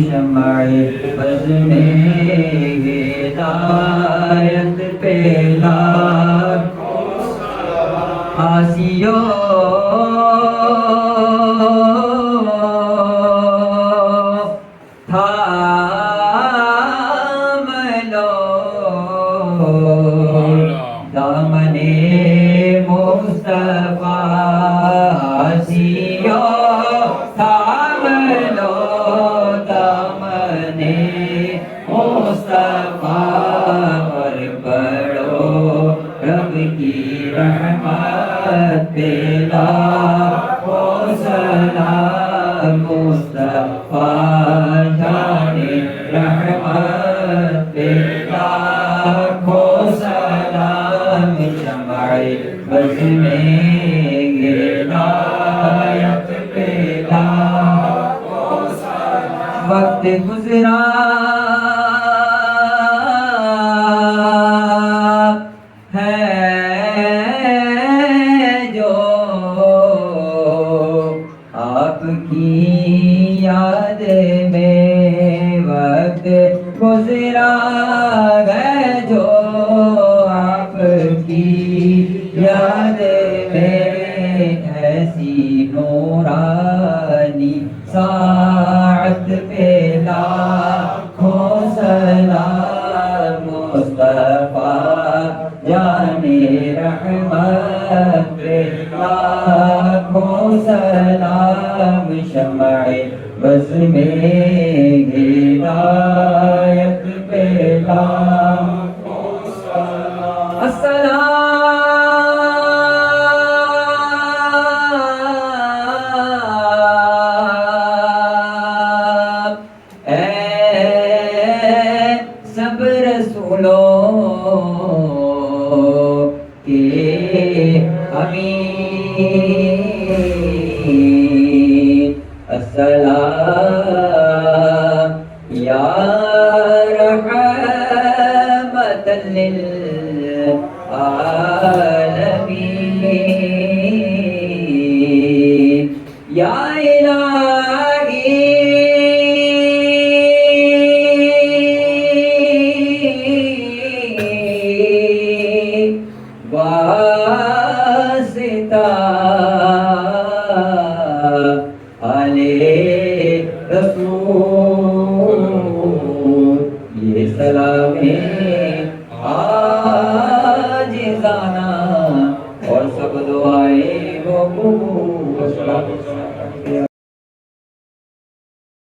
شمع بز میں ہدایت پہ لاکھوں آسیوں تھام لو دامن مصطفیٰ آسیوں تھام لو دامن مصطفیٰ پر پڑھو رب کی رحمت پہ لاکھوں سلام مصطفیٰ جانے رحمت پہ لاکھوں سلام شمع بز میں ہدایت پہ لاکھوں سلام وقت گزرا ہے جو آپ کی یاد میں وقت گزرا ہے جو آپ کی یاد میں ایسی نورانی ساعت پہ لاکھوں سلام مصطفیٰ جانے رحمت پہ لاکھوں سلام شمع بز میں ہدایت پہ لاکھوں سلام السلام اے سب رسولوں کے امین السلام یا رحمت للعالمین یا الہی واسطہ علیہ رسول یہ سلام ہے